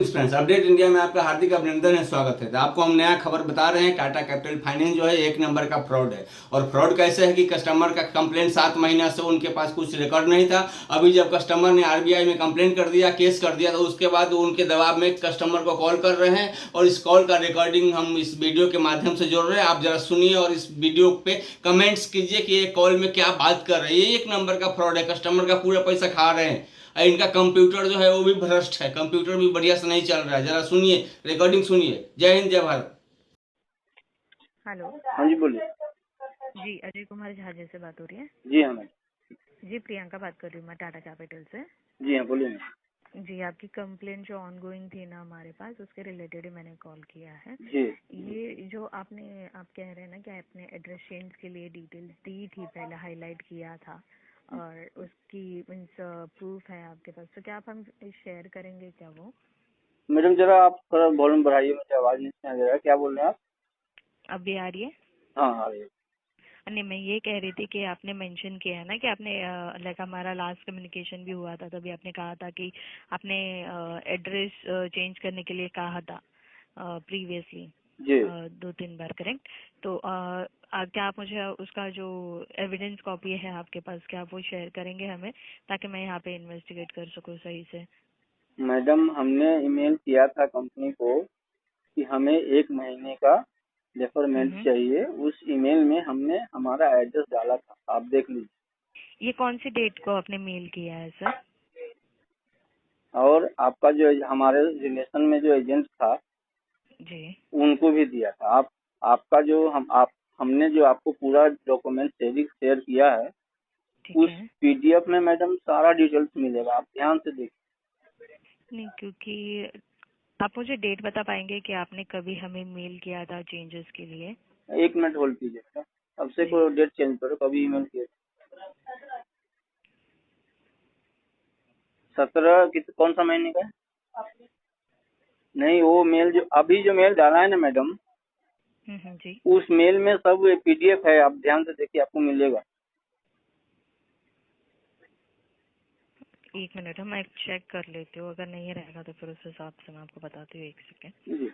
Friends, update India में आपका हार्दिक अभिनंदन है, स्वागत है। तो आपको हम नया खबर बता रहे हैं। टाटा कैपिटल फाइनेंस जो है एक नंबर का फ्रॉड है। और फ्रॉड कैसे है कि कस्टमर का कंप्लेंट 7 महीना से उनके पास कुछ रिकॉर्ड नहीं था। अभी जब कस्टमर ने आरबीआई में कंप्लेंट कर दिया, केस कर दिया, तो उसके बाद उनके दबाव में कस्टमर को कॉल कर रहे हैं और इस कॉल का रिकॉर्डिंग हम इस वीडियो के माध्यम से जोड़ रहे हैं। आप जरा सुनिए और इस वीडियो पे कमेंट्स कीजिए कि ये कॉल में क्या बात कर रहे हैं। ये एक नंबर का फ्रॉड है, कस्टमर का पूरा पैसा खा रहे हैं। इनका कंप्यूटर जो है वो भी भ्रष्ट है, कंप्यूटर भी बढ़िया से नहीं चल रहा है। जरा सुनिए, रिकॉर्डिंग सुनिए। जय हिंद, जय भारत। हेलो। हाँ जी, बोलिए। जी, अजय कुमार झा जी से बात हो रही है? जी हाँ मैम। जी, प्रियंका बात कर रही हूँ मैं टाटा कैपिटल से। जी हाँ, बोलिए मैम। जी, आपकी कंप्लेंट जो ऑनगोइंग थी ना हमारे पास, उसके रिलेटेड ही मैंने कॉल किया है। जी ये जो आप कह रहे हैं ना कि आपने एड्रेस चेंज के लिए डिटेल्स दी थी, पहले हाईलाइट किया था और उसकी मीन्स प्रूफ है आपके पास, तो क्या आप हम शेयर करेंगे क्या वो? मैडम, जरा आप थोड़ा वॉल्यूम बढ़ाइए, मुझे आवाज़ नहीं आ रहा है। क्या बोल रहे हैं आप? अब भी आ रही है? हाँ, आ रही है। नहीं, मैं ये कह रही थी कि आपने मेंशन किया है ना कि आपने लाइक हमारा लास्ट कम्युनिकेशन भी हुआ था, तभी आपने कहा था कि आपने एड्रेस चेंज करने के लिए कहा था प्रीवियसली जी 2-3 बार, करेक्ट? तो क्या आप मुझे उसका जो एविडेंस कॉपी है आपके पास, क्या आप वो शेयर करेंगे हमें, ताकि मैं यहाँ पे इन्वेस्टिगेट कर सकूँ सही से? मैडम, हमने ईमेल किया था कंपनी को कि हमें 1 महीने का डेफरमेंट हम्म। चाहिए। उस ईमेल में हमने हमारा एड्रेस डाला था, आप देख लीजिए। ये कौन सी डेट को आपने मेल किया है सर? और आपका जो हमारे रिलेशन में जो एजेंट था, जी। उनको भी दिया था। आपका जो हमने जो आपको पूरा डॉक्यूमेंट शेयर किया है, ठीक उस है। पीडीएफ में मैडम सारा डिटेल्स मिलेगा, आप ध्यान से देखिए। नहीं, क्योंकि आप मुझे डेट बता पाएंगे कि आपने कभी हमें मेल किया था चेंजेस के लिए? 1 मिनट होल्ड कीजिएगा। अब से जी। कोई डेट चेंज करो, कभी ईमेल किए? 17 कौन सा महीने का है? नहीं, वो मेल जो अभी जो मेल डाला है ना मैडम, जी। उस मेल में सब पीडीएफ है, आप ध्यान से देखिए, आपको मिलेगा। 1 मिनट, मैं चेक कर लेती हूँ, अगर नहीं रहेगा तो फिर उस हिसाब से मैं आपको बताती हूँ। 1 सेकेंड। जी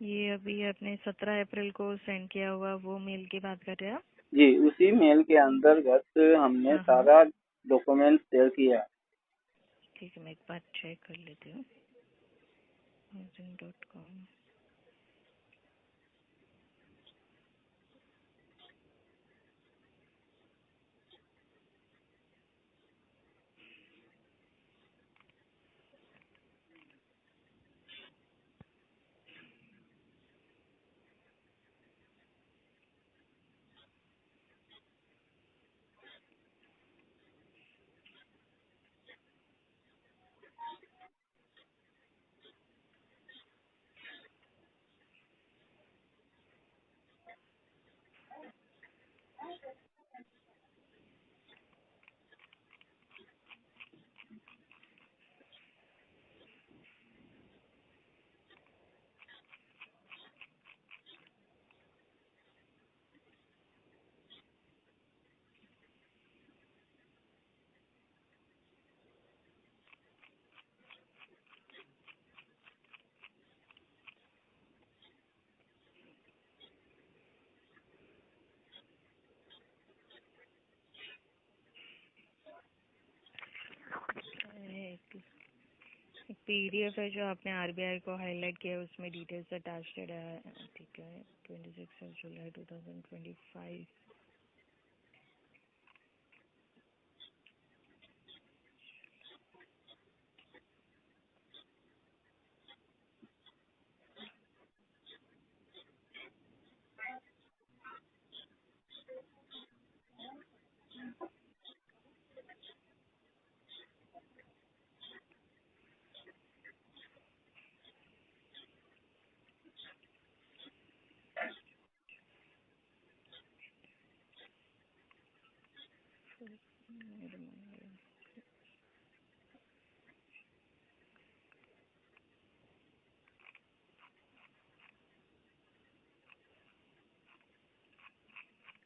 ये अभी आपने 17 अप्रैल को सेंड किया हुआ वो मेल की बात कर रहे हैं आप? जी, उसी मेल के अंतर्गत हमने हाँ हाँ, सारा डॉक्यूमेंट शेयर किया। ठीक है, मैं एक बार चेक कर लेती हूँ। housing.com। एक पीडीएफ है जो आपने आरबीआई को हाईलाइट किया है, उसमें डिटेल्स अटैच्ड है। ठीक है, 26 जुलाई 2025।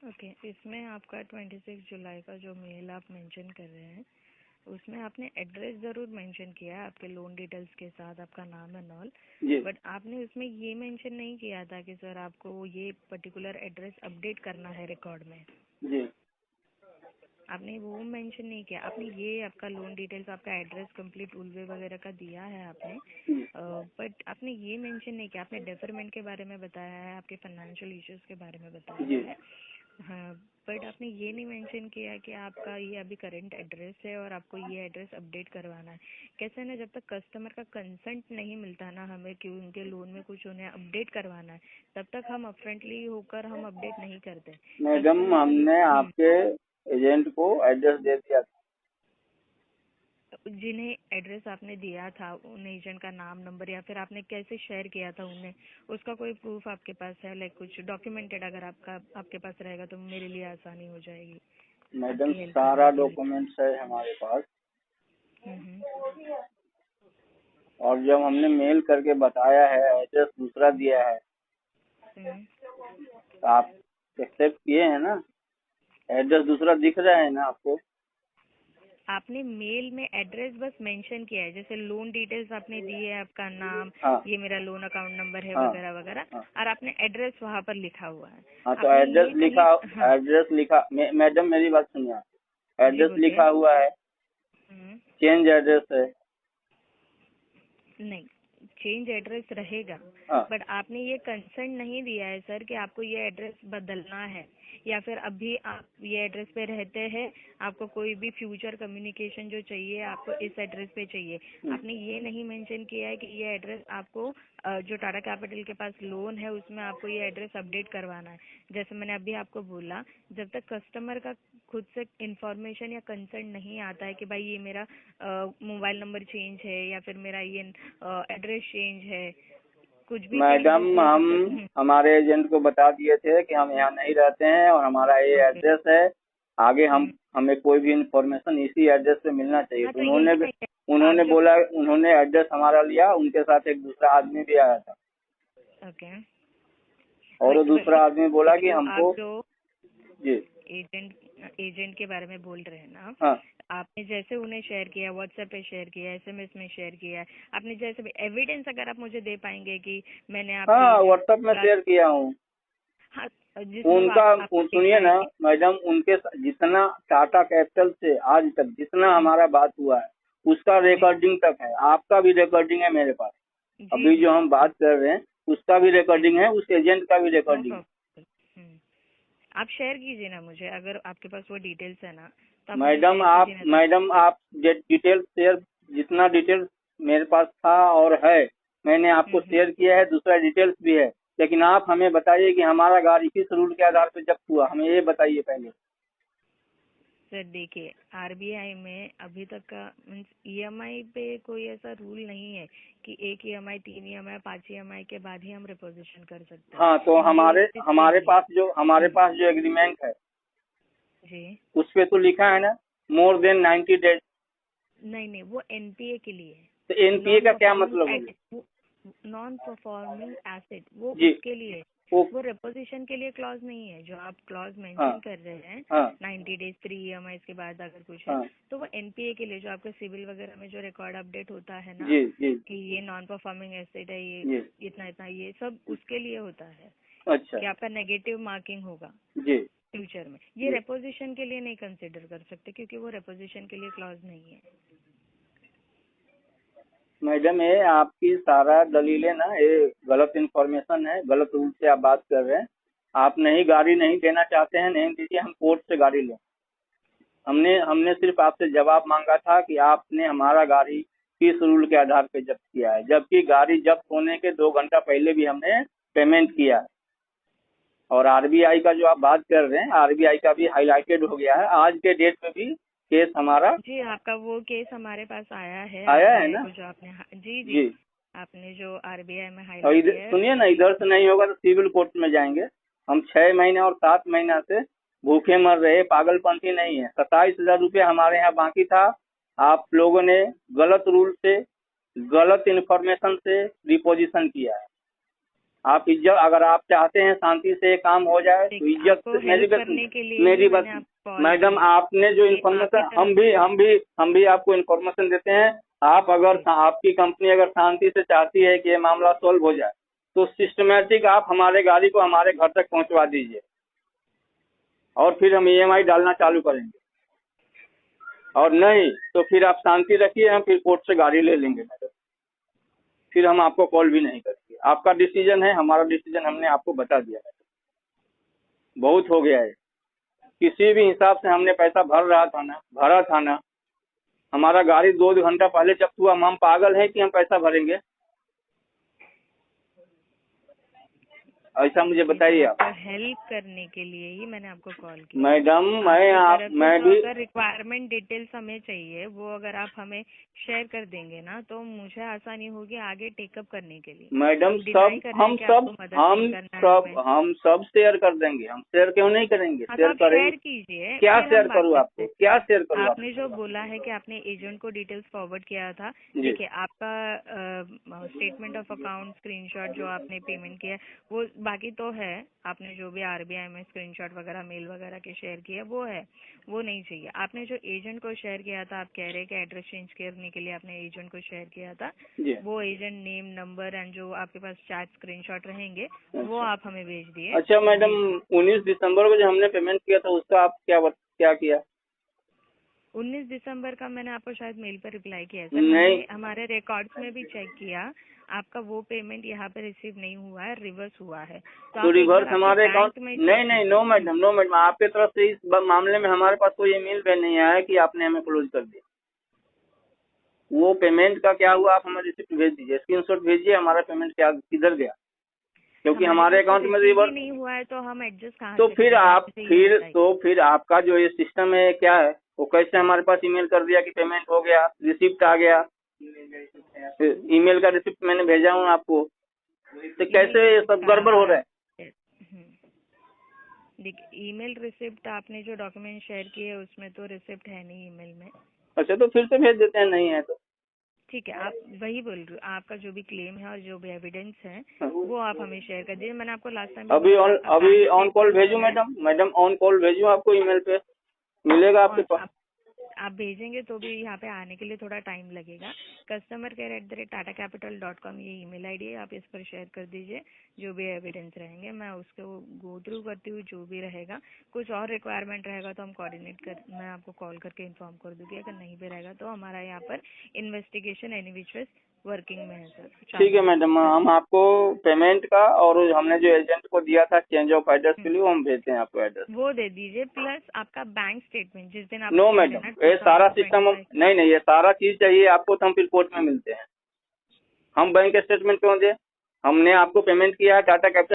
ओके, इसमें आपका 26 जुलाई का जो मेल आप मेंशन कर रहे हैं, उसमें आपने एड्रेस ज़रूर मेंशन किया है आपके लोन डिटेल्स के साथ, आपका नाम एंड ऑल, जी बट आपने उसमें ये मेंशन नहीं किया था कि सर आपको ये पर्टिकुलर एड्रेस अपडेट करना है रिकॉर्ड में। जी आपने वो मेंशन नहीं किया। आपने ये आपका लोन डिटेल्स, आपका एड्रेस कंप्लीट उल्वे वगैरह का दिया है आपने, जी बट आपने ये मेंशन नहीं किया। आपने डेफरमेंट के बारे में बताया है, आपके फाइनेंशियल इश्यूज के बारे में बताया जी है, हाँ, बट आपने ये नहीं मेंशन किया कि आपका ये अभी करंट एड्रेस है और आपको ये एड्रेस अपडेट करवाना है। कैसे है ना, जब तक कस्टमर का कंसेंट नहीं मिलता ना हमें कि उनके लोन में कुछ उन्हें अपडेट करवाना है, तब तक हम अपफ्रंटली होकर हम अपडेट नहीं करते। मैडम, कस्टमर का हमने आपके एजेंट को एड्रेस दे दिया था। जिन्हें एड्रेस आपने दिया था उन एजेंट का नाम, नंबर, या फिर आपने कैसे शेयर किया था उन्हें, उसका कोई प्रूफ आपके पास है? लाइक कुछ डॉक्यूमेंटेड अगर आपके पास रहेगा तो मेरे लिए आसानी हो जाएगी मैडम, आपकी हेल्प सारा करने के लिए। डॉक्यूमेंट्स है हमारे पास। हम्म। और जब हमने मेल करके बताया है, एड्रेस दूसरा दिया है, हम्म। तो आप एक्सेप्ट किए हैं ना? एड्रेस दूसरा दिख रहा है ना आपको? आपने मेल में एड्रेस बस मेंशन किया है, जैसे लोन डिटेल्स आपने दी है, आपका नाम, हाँ ये मेरा लोन अकाउंट नंबर है हाँ वगैरह वगैरह, हाँ और आपने एड्रेस वहाँ पर लिखा हुआ है। हाँ। तो आपने एड्रेस ये लिखा, कहीं, हाँ एड्रेस लिखा, मैडम मेरी बात सुनिए, जी एड्रेस बोलिए। लिखा हुआ है, हम्म। चेंज एड्रेस है। नहीं, चेंज एड्रेस रहेगा, हाँ बट आपने ये कंसर्न नहीं दिया है सर कि आपको ये एड्रेस बदलना है, या फिर अभी आप ये एड्रेस पे रहते हैं, आपको कोई भी फ्यूचर कम्युनिकेशन जो चाहिए आपको इस एड्रेस पे चाहिए। आपने ये नहीं मेंशन किया है कि ये एड्रेस आपको जो टाटा कैपिटल के पास लोन है उसमें आपको ये एड्रेस अपडेट करवाना है। जैसे मैंने अभी आपको बोला, जब तक कस्टमर का खुद से इंफॉर्मेशन या कंसर्न नहीं आता है कि भाई ये मेरा मोबाइल नंबर चेंज है या फिर मेरा ये एड्रेस चेंज है, कुछ भी मैडम, चेंजेस है हम जब तक। हमारे एजेंट को बता दिए थे कि हम यहाँ नहीं रहते हैं और हमारा ये ओके। एड्रेस है। आगे हम हमें कोई भी इंफॉर्मेशन इसी एड्रेस पे मिलना चाहिए। हाँ, तो तो यही नहीं है। आप उन्होंने जो बोला, उन्होंने एड्रेस हमारा लिया, उनके साथ एक दूसरा आदमी भी आया था, ओके, और वो दूसरा आदमी बोला कि जो आप हमको। जो जी एजेंट के बारे में बोल रहे हैं ना, हाँ आपने जैसे उन्हें शेयर किया, व्हाट्सएप पे शेयर किया, एसएमएस में शेयर किया, आपने जैसे भी एविडेंस अगर आप मुझे दे पाएंगे कि मैंने आपके हाँ, एजेंट व्हाट्सएप में शेयर किया हूँ। हाँ, जिसमें वो उनका आपको सुनिए ना दिखाएंगे। मैडम, जितना टाटा कैपिटल से आज तक जितना हमारा बात हुआ है उसका जी रिकॉर्डिंग तक है, आपका भी रिकॉर्डिंग है मेरे पास। जी अभी जी। जो हम बात कर रहे हैं उसका भी रिकॉर्डिंग है, उस एजेंट का भी नो रिकॉर्डिंग है। प्रॉब्लम। आप शेयर कीजिए ना मुझे, अगर आपके पास वो डिटेल्स है ना तो आप मुझे मैडम शेयर आप कीजिए ना। मैडम आप डिटेल शेयर, जितना डिटेल मेरे पास था और है मैंने आपको हम्म। शेयर किया है, दूसरा डिटेल्स भी है। लेकिन आप हमें बताइए कि हमारा गाड़ी किस रूल के आधार पर जब्त हुआ, हमें ये बताइए पहले। सर देखिए, आरबीआई में अभी तक का मीन्स ईएमआई पे कोई ऐसा रूल नहीं है कि एक ईएमआई, 3 ईएमआई, 5 ईएमआई के बाद ही हम रिपोजिशन कर सकते हैं। हाँ, तो इन हमारे केसेस के हमारे लिए। पास जो एग्रीमेंट है जी उस पे तो लिखा है ना मोर देन 90 डेज। नहीं नहीं, वो एनपीए के लिए है। तो एनपीए नॉन का क्या परफॉर्मिंग मतलब एसेट, है? नॉन परफॉर्मिंग एसेट वो जी उसके लिए है। वो वो रिपोजिशन के लिए क्लॉज नहीं है। जो आप क्लॉज हाँ मेंशन कर रहे हैं, हाँ 90 डेज, 3 ईएमआई के बाद अगर कुछ है, हाँ तो वो एनपीए के लिए, जो आपका सिविल वगैरह में जो रिकॉर्ड अपडेट होता है ना जी जी कि ये नॉन परफॉर्मिंग एसेट है, ये जी। इतना इतना, ये सब उसके लिए होता है अच्छा कि आपका नेगेटिव मार्किंग होगा जी फ्यूचर में। ये जी। रिपोजिशन के लिए नहीं कंसिडर कर सकते क्योंकि वो रिपोजिशन के लिए क्लॉज नहीं है। मैडम, ये आपकी सारा दलीलें ना, ये गलत इन्फॉर्मेशन है, गलत रूल से आप बात कर रहे हैं। आप नहीं गाड़ी नहीं देना चाहते हैं, नहीं दीजिए, हम कोर्ट से गाड़ी लें। हमने हमने सिर्फ आपसे जवाब मांगा था कि आपने हमारा गाड़ी किस रूल के आधार पे जब्त किया है, जबकि गाड़ी जब्त होने के 2 घंटा पहले भी हमने पेमेंट किया है। और आरबीआई का जो आप बात कर रहे हैं, आरबीआई का भी हाईलाइटेड हो गया है आज के डेट में भी केस हमारा जी, आपका वो केस हमारे पास आया है आया है आरबीआई ना? को, जो आपने जी जी, जी। आपने जो आरबीआई में और हाईलाइट इधर किया है सुनिए ना, कि इधर से नहीं होगा तो सिविल कोर्ट में जाएंगे। हम 6 महीने और 7 महीना से भूखे मर रहे, पागलपंथी नहीं है। 27,000 रुपये हमारे यहाँ बाकी था। आप लोगों ने गलत रूल से, गलत इन्फॉर्मेशन से रिपोजिशन किया है। आप इज्जत, अगर आप चाहते हैं शांति से काम हो जाए तो देखिए, इज्जत आपको से मेरी हेल्प बात, करने के लिए मेरी ही बात, मैंने आपको कॉल मैडम की आपने जो कि इन्फॉर्मेशन, आपकी हम भी आपको इन्फॉर्मेशन देते हैं। आप अगर, आपकी कंपनी अगर शांति से चाहती है कि ये मामला सॉल्व हो जाए तो सिस्टमेटिक आप हमारे गाड़ी को हमारे घर तक पहुंचवा दीजिए और फिर हम EMI डालना चालू करेंगे, और नहीं तो फिर आप शांति रखिए, हम फिर कोर्ट से गाड़ी ले लेंगे मैडम, फिर हम आपको कॉल भी नहीं करेंगे। आपका डिसीजन है, हमारा डिसीजन हमने आपको बता दिया है। बहुत हो गया है, किसी भी हिसाब से हमने पैसा भरा था ना। हमारा गाड़ी 2 घंटा पहले जब्त हुआ, हम पागल हैं कि हम पैसा भरेंगे? ऐसा मुझे बताइए आप। आपको हेल्प करने के लिए ही मैंने आपको कॉल किया। मैडम मैं जो भी, अगर रिक्वायरमेंट डिटेल्स हमें चाहिए वो अगर आप हमें शेयर कर देंगे ना तो मुझे आसानी होगी आगे टेकअप करने के लिए। मैडम हम सब शेयर कर देंगे। हम शेयर क्यों नहीं करेंगे? शेयर करेंगे। शेयर कीजिए। क्या फिर हम शेयर बात करूँ करते आपको? हैं। क्या शेयर करूँ आपने आपको? जो बोला है कि आपने एजेंट को डिटेल्स फॉरवर्ड किया था, जी। देखिए आपका स्टेटमेंट ऑफ अकाउंट स्क्रीनशॉट जो आपने पेमेंट किया है वो बाकी तो है। आपने जो भी RBI में स्क्रीनशॉट वगैरह मेल वगैरह के शेयर किया वो है, वो नहीं चाहिए। आपने जो एजेंट को शेयर किया था, आप कह रहे हैं कि एड्रेस चेंज करने के लिए आपने एजेंट को शेयर किया था, जी। वो एजेंट नेम नंबर एंड जो आपके पास चैट स्क्रीनशॉट रहेंगे वो आप हमें भेज दिए। अच्छा मैडम, 19 दिसंबर को जो हमने पेमेंट किया था उसका आप क्या किया? 19 दिसंबर का मैंने आपको शायद मेल पर रिप्लाई किया है सर। नहीं। मैंने हमारे रिकॉर्ड्स में भी चेक किया, आपका वो पेमेंट यहाँ पे रिसीव नहीं हुआ है, रिवर्स हुआ है। तो आप एक रिवर्स बार हमारे आपके अकाउंट बैंक में नहीं, नो मैडम, आपके तरफ से इस मामले में हमारे पास कोई ईमेल भी नहीं आया कि आपने हमें क्लोज कर दिया। वो पेमेंट का क्या हुआ, आप हमें रिसिप्ट भेज दीजिए, स्क्रीनशॉट भेजिए, हमारा पेमेंट क्या किधर गया, क्योंकि हमारे अकाउंट में रिवर्स नहीं हुआ है तो हम एडजस्ट कहाँ तो से फिर करेंगे? आप मुझे ये बताइए। फिर आपका जो ये सिस्टम है क्या है, वो कैसे हमारे पास ईमेल कर दिया कि पेमेंट हो गया, रिसिप्ट आ गया? ईमेल का रिसिप्ट मैंने भेजा हूँ आपको, तो कैसे ये सब गड़बड़ हो रहा है? देखिए, ईमेल रिसिप्ट आपने जो डॉक्यूमेंट शेयर किए उसमें तो रिसिप्ट है नहीं ईमेल में। अच्छा, तो फिर से भेज देते हैं, नहीं है तो ठीक है, आप वही बोल रहे हो, आपका जो भी क्लेम है और जो भी एविडेंस है वो आप हमें शेयर कर दीजिए। मैंने आपको लास्ट टाइम अभी ऑन कॉल भेजूं मैडम ऑन कॉल भेजूं आपको ईमेल पे मिलेगा आपके पास? आप भेजेंगे तो भी यहाँ पे आने के लिए थोड़ा टाइम लगेगा। customer@tatacapital.com ये ईमेल आईडी है, आप इस पर शेयर कर दीजिए जो भी एविडेंस रहेंगे, मैं उसको गो थ्रू करती हूँ। जो भी रहेगा, कुछ और रिक्वायरमेंट रहेगा तो हम मैं आपको कॉल करके इन्फॉर्म कर दूंगी। अगर नहीं भी रहेगा तो हमारा यहाँ पर investigation any which ways working में है सर। ठीक है मैडम, हम आपको पेमेंट का और हमने जो एजेंट को दिया था चेंज ऑफ एड्रेस के लिए वो हम भेजते हैं आपको एड्रेस, वो दे दीजिए, प्लस आपका बैंक स्टेटमेंट जिस दिन आप नो मैडम, ये सारा सिस्टम नहीं, ये सारा चीज चाहिए आपको तो हम फिर कोर्ट में मिलते हैं। हम बैंक स्टेटमेंट क्यों दें? हमने आपको पेमेंट किया है टाटा कैपिटल